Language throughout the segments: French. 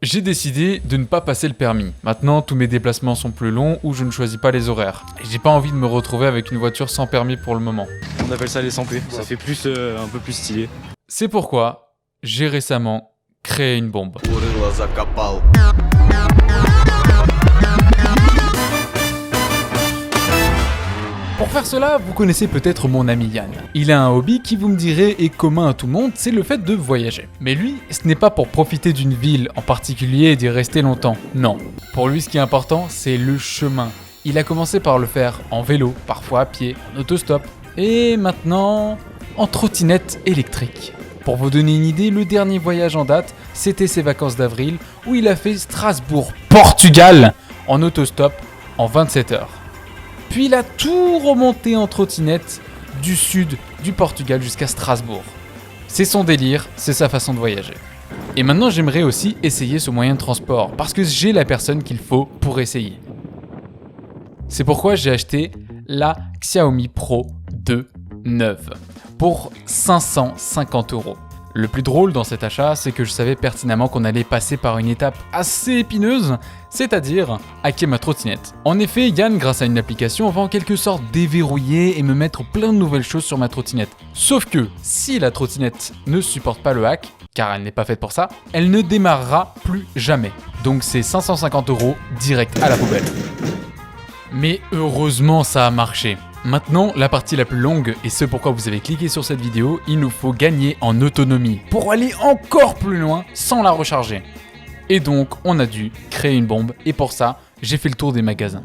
J'ai décidé de ne pas passer le permis. Maintenant, tous mes déplacements sont plus longs ou je ne choisis pas les horaires. Et j'ai pas envie de me retrouver avec une voiture sans permis pour le moment. On appelle ça les 100p, ça fait plus, un peu plus stylé. C'est pourquoi j'ai récemment créé une bombe. Pour faire cela, vous connaissez peut-être mon ami Yann. Il a un hobby qui, vous me direz, est commun à tout le monde, c'est le fait de voyager. Mais lui, ce n'est pas pour profiter d'une ville en particulier et d'y rester longtemps. Non. Pour lui, ce qui est important, c'est le chemin. Il a commencé par le faire en vélo, parfois à pied, en autostop, et maintenant en trottinette électrique. Pour vous donner une idée, le dernier voyage en date, c'était ses vacances d'avril, où il a fait Strasbourg, Portugal, en autostop en 27 heures. Puis il a tout remonté en trottinette du sud du Portugal jusqu'à Strasbourg. C'est son délire, c'est sa façon de voyager. Et maintenant j'aimerais aussi essayer ce moyen de transport, parce que j'ai la personne qu'il faut pour essayer. C'est pourquoi j'ai acheté la Xiaomi Pro 2 neuve pour 550 €. Le plus drôle dans cet achat, c'est que je savais pertinemment qu'on allait passer par une étape assez épineuse, c'est-à-dire hacker ma trottinette. En effet, Yann, grâce à une application, va en quelque sorte déverrouiller et me mettre plein de nouvelles choses sur ma trottinette. Sauf que, si la trottinette ne supporte pas le hack, car elle n'est pas faite pour ça, elle ne démarrera plus jamais. Donc c'est 550 € direct à la poubelle. Mais heureusement ça a marché. Maintenant, la partie la plus longue, et ce pourquoi vous avez cliqué sur cette vidéo, il nous faut gagner en autonomie pour aller encore plus loin sans la recharger. Et donc, on a dû créer une bombe, et pour ça, j'ai fait le tour des magasins.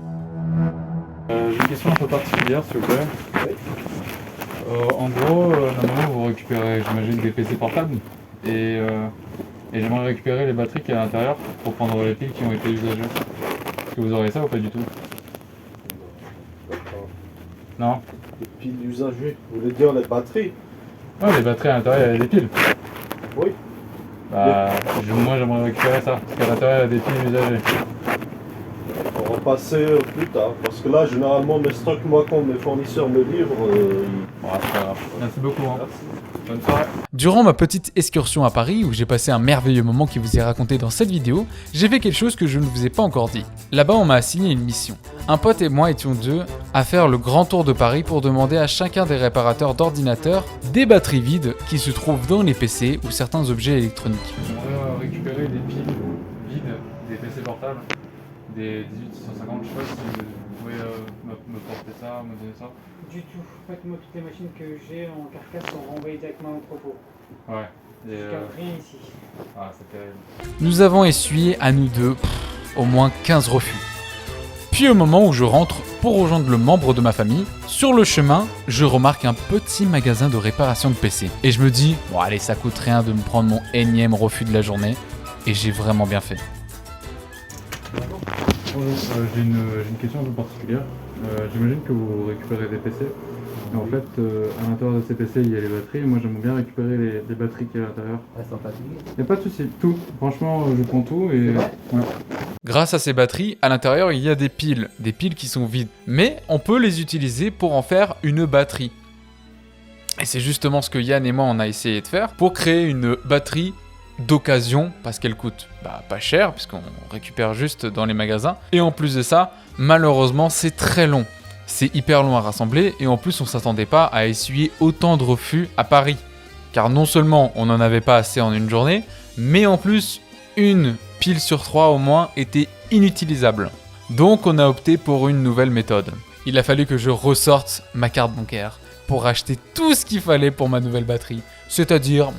J'ai une question un peu particulière, s'il vous plaît. En gros, normalement, vous récupérez, j'imagine, des PC portables, et j'aimerais récupérer les batteries qui y a à l'intérieur pour prendre les piles qui ont été usagées. Est-ce que vous aurez ça ou pas du tout? Non. Les piles usagées, vous voulez dire les batteries? Ouais, les batteries à l'intérieur, il y a des piles. Oui. Bah, moi j'aimerais récupérer ça, parce qu'à l'intérieur, il y a des piles usagées. On va passer plus tard, parce que là, généralement, mes stocks, moi, quand mes fournisseurs me livrent, Bon, c'est pas grave. Merci beaucoup. Hein. Merci. Bonne soirée. Durant ma petite excursion à Paris, où j'ai passé un merveilleux moment qui vous est raconté dans cette vidéo, j'ai fait quelque chose que je ne vous ai pas encore dit. Là-bas, on m'a assigné une mission. Un pote et moi étions deux à faire le grand tour de Paris pour demander à chacun des réparateurs d'ordinateurs des batteries vides qui se trouvent dans les PC ou certains objets électroniques. J'aimerais récupérer des piles vides, des PC portables, des 18650, je sais pas si vous pouvez me porter ça, me donner ça. Du tout. En fait, moi, toutes les machines que j'ai en carcasse sont renvoyées directement au propos. Ouais. Et Rien ici. ah, c'est terrible. Nous avons essuyé à nous deux au moins 15 refus. Puis au moment où je rentre pour rejoindre le membre de ma famille, sur le chemin, je remarque un petit magasin de réparation de PC. Et je me dis, bon allez, ça coûte rien de me prendre mon énième refus de la journée. Et j'ai vraiment bien fait. Bonjour, j'ai une question un peu particulière. J'imagine que vous récupérez des PC. Et en fait, à l'intérieur de ces PC, il y a les batteries. Et moi, j'aimerais bien récupérer les batteries qu'il y a à l'intérieur. Il n'y a pas de souci, tout. Franchement, je prends tout et... Ouais. Grâce à ces batteries, à l'intérieur, il y a des piles qui sont vides. Mais on peut les utiliser pour en faire une batterie. Et c'est justement ce que Yann et moi, on a essayé de faire pour créer une batterie d'occasion, parce qu'elle coûte pas cher, puisqu'on récupère juste dans les magasins. Et en plus de ça, malheureusement, c'est très long. C'est hyper long à rassembler, et en plus, on s'attendait pas à essuyer autant de refus à Paris. Car non seulement on n'en avait pas assez en une journée, mais en plus, une pile sur 3 au moins était inutilisable. Donc on a opté pour une nouvelle méthode. Il a fallu que je ressorte ma carte bancaire pour acheter tout ce qu'il fallait pour ma nouvelle batterie. C'est-à-dire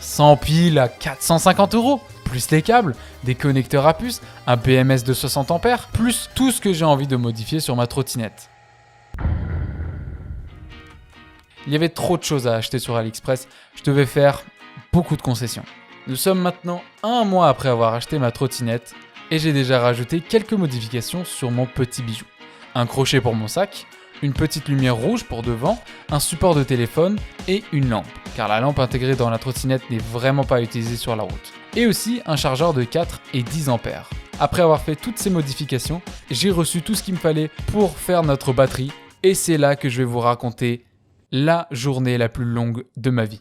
100 piles à 450 €, plus les câbles, des connecteurs à puce, un BMS de 60 ampères, plus tout ce que j'ai envie de modifier sur ma trottinette. Il y avait trop de choses à acheter sur AliExpress, je devais faire beaucoup de concessions. Nous sommes maintenant 1 mois après avoir acheté ma trottinette et j'ai déjà rajouté quelques modifications sur mon petit bijou. Un crochet pour mon sac, une petite lumière rouge pour devant, un support de téléphone et une lampe, car la lampe intégrée dans la trottinette n'est vraiment pas utilisée sur la route. Et aussi un chargeur de 4 et 10 ampères. Après avoir fait toutes ces modifications, j'ai reçu tout ce qu'il me fallait pour faire notre batterie et c'est là que je vais vous raconter la journée la plus longue de ma vie.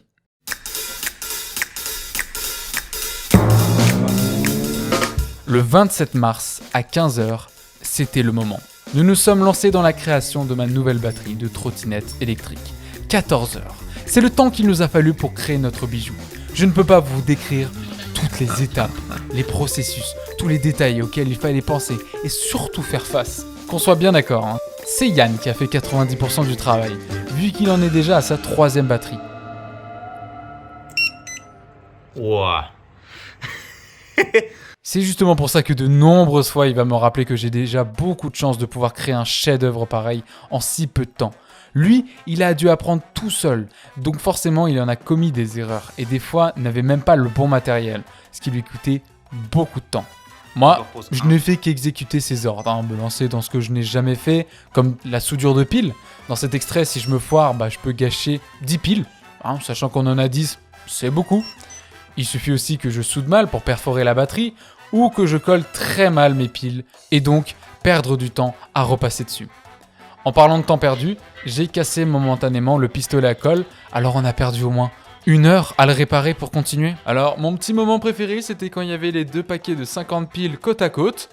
Le 27 mars, à 15 h, c'était le moment. Nous nous sommes lancés dans la création de ma nouvelle batterie de trottinette électrique. 14 h. C'est le temps qu'il nous a fallu pour créer notre bijou. Je ne peux pas vous décrire toutes les étapes, les processus, tous les détails auxquels il fallait penser et surtout faire face. Qu'on soit bien d'accord, hein. C'est Yann qui a fait 90% du travail, vu qu'il en est déjà à sa 3e batterie. Ouah. C'est justement pour ça que de nombreuses fois il va me rappeler que j'ai déjà beaucoup de chance de pouvoir créer un chef-d'œuvre pareil en si peu de temps. Lui, il a dû apprendre tout seul, donc forcément il en a commis des erreurs et des fois n'avait même pas le bon matériel, ce qui lui coûtait beaucoup de temps. Moi, je n'ai fait qu'exécuter ses ordres, hein, me lancer dans ce que je n'ai jamais fait, comme la soudure de piles. Dans cet extrait, si je me foire, je peux gâcher 10 piles, hein, sachant qu'on en a 10, c'est beaucoup. Il suffit aussi que je soude mal pour perforer la batterie, ou que je colle très mal mes piles, et donc perdre du temps à repasser dessus. En parlant de temps perdu, j'ai cassé momentanément le pistolet à colle, alors on a perdu au moins 1 heure à le réparer pour continuer. Alors mon petit moment préféré, c'était quand il y avait les 2 paquets de 50 piles côte à côte,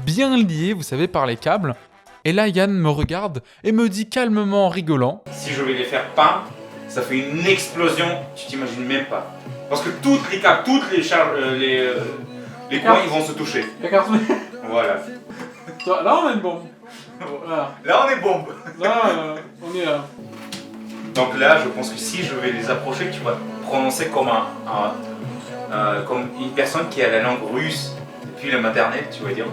bien liés, vous savez, par les câbles. Et là, Yann me regarde et me dit calmement en rigolant: si je vais les faire peindre, ça fait une explosion, tu t'imagines même pas. Parce que toutes les câbles, toutes les charges, les coins, ils vont se toucher. Voilà. Là, on a une bombe. Voilà. Là, on est bombe. Là, on est là. Donc là, je pense que si je vais les approcher, tu vas prononcer comme comme une personne qui a la langue russe depuis la maternelle, tu vas dire.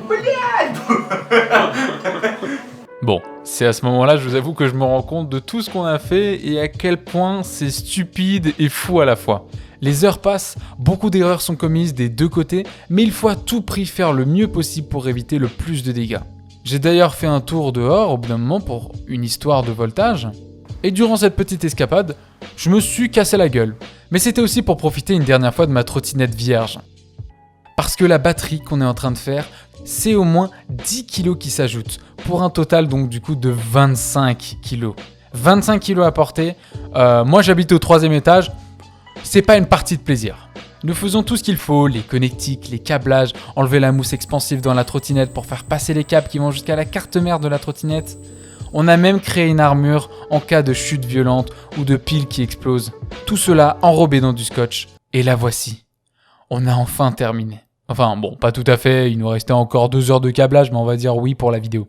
Bon, c'est à ce moment-là, je vous avoue que je me rends compte de tout ce qu'on a fait et à quel point c'est stupide et fou à la fois. Les heures passent, beaucoup d'erreurs sont commises des deux côtés, mais il faut à tout prix faire le mieux possible pour éviter le plus de dégâts. J'ai d'ailleurs fait un tour dehors au bout d'un moment pour une histoire de voltage, et durant cette petite escapade, je me suis cassé la gueule. Mais c'était aussi pour profiter une dernière fois de ma trottinette vierge. Parce que la batterie qu'on est en train de faire, c'est au moins 10 kg qui s'ajoutent, pour un total donc du coup de 25 kg. 25 kg à porter, moi j'habite au 3e étage, c'est pas une partie de plaisir. Nous faisons tout ce qu'il faut, les connectiques, les câblages, enlever la mousse expansive dans la trottinette pour faire passer les câbles qui vont jusqu'à la carte mère de la trottinette. On a même créé une armure en cas de chute violente ou de pile qui explose. Tout cela enrobé dans du scotch. Et la voici. On a enfin terminé. Enfin bon, pas tout à fait, il nous restait encore 2 heures de câblage, mais on va dire oui pour la vidéo.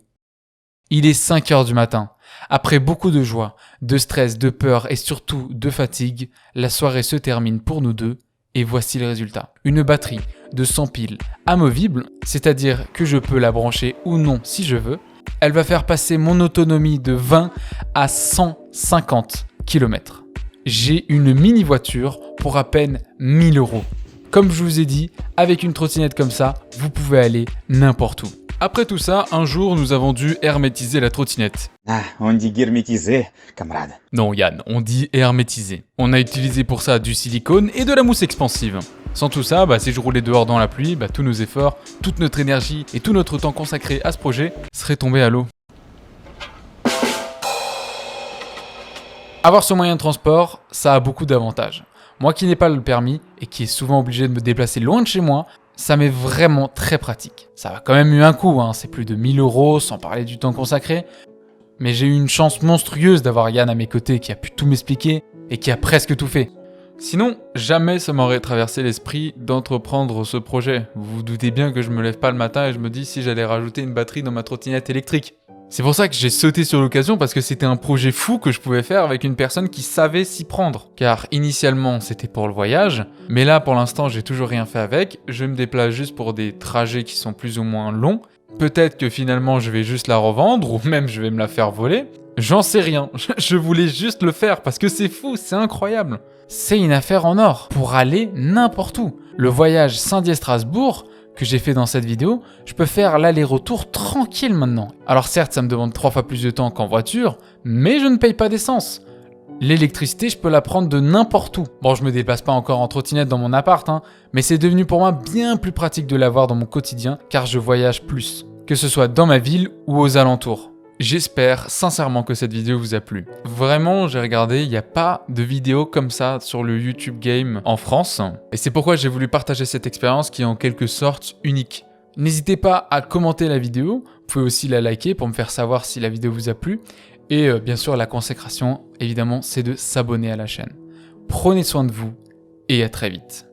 Il est 5 h du matin. Après beaucoup de joie, de stress, de peur et surtout de fatigue, la soirée se termine pour nous deux. Et voici le résultat. Une batterie de 100 piles amovible, c'est-à-dire que je peux la brancher ou non si je veux. Elle va faire passer mon autonomie de 20 à 150 km. J'ai une mini voiture pour à peine 1 000 €. Comme je vous ai dit, avec une trottinette comme ça, vous pouvez aller n'importe où. Après tout ça, un jour, nous avons dû hermétiser la trottinette. Ah, on dit hermétisé, camarade. Non Yann, on dit hermétiser. On a utilisé pour ça du silicone et de la mousse expansive. Sans tout ça, si je roulais dehors dans la pluie, tous nos efforts, toute notre énergie et tout notre temps consacré à ce projet seraient tombés à l'eau. Avoir ce moyen de transport, ça a beaucoup d'avantages. Moi qui n'ai pas le permis et qui est souvent obligé de me déplacer loin de chez moi, ça m'est vraiment très pratique. Ça a quand même eu un coût, c'est plus de 1 000 € sans parler du temps consacré. Mais j'ai eu une chance monstrueuse d'avoir Yann à mes côtés qui a pu tout m'expliquer et qui a presque tout fait. Sinon, jamais ça m'aurait traversé l'esprit d'entreprendre ce projet. Vous vous doutez bien que je me lève pas le matin et je me dis si j'allais rajouter une batterie dans ma trottinette électrique. C'est pour ça que j'ai sauté sur l'occasion parce que c'était un projet fou que je pouvais faire avec une personne qui savait s'y prendre. Car initialement c'était pour le voyage, mais là pour l'instant j'ai toujours rien fait avec, je me déplace juste pour des trajets qui sont plus ou moins longs. Peut-être que finalement je vais juste la revendre ou même je vais me la faire voler. J'en sais rien, je voulais juste le faire parce que c'est fou, c'est incroyable. C'est une affaire en or pour aller n'importe où. Le voyage Saint-Dié-Strasbourg que j'ai fait dans cette vidéo, je peux faire l'aller-retour tranquille maintenant. Alors certes, ça me demande 3 fois plus de temps qu'en voiture, mais je ne paye pas d'essence. L'électricité, je peux la prendre de n'importe où. Bon, je me déplace pas encore en trottinette dans mon appart, mais c'est devenu pour moi bien plus pratique de l'avoir dans mon quotidien, car je voyage plus, que ce soit dans ma ville ou aux alentours. J'espère sincèrement que cette vidéo vous a plu. Vraiment, j'ai regardé, il n'y a pas de vidéo comme ça sur le YouTube Game en France. Et c'est pourquoi j'ai voulu partager cette expérience qui est en quelque sorte unique. N'hésitez pas à commenter la vidéo, vous pouvez aussi la liker pour me faire savoir si la vidéo vous a plu. Et bien sûr, la consécration, évidemment, c'est de s'abonner à la chaîne. Prenez soin de vous et à très vite.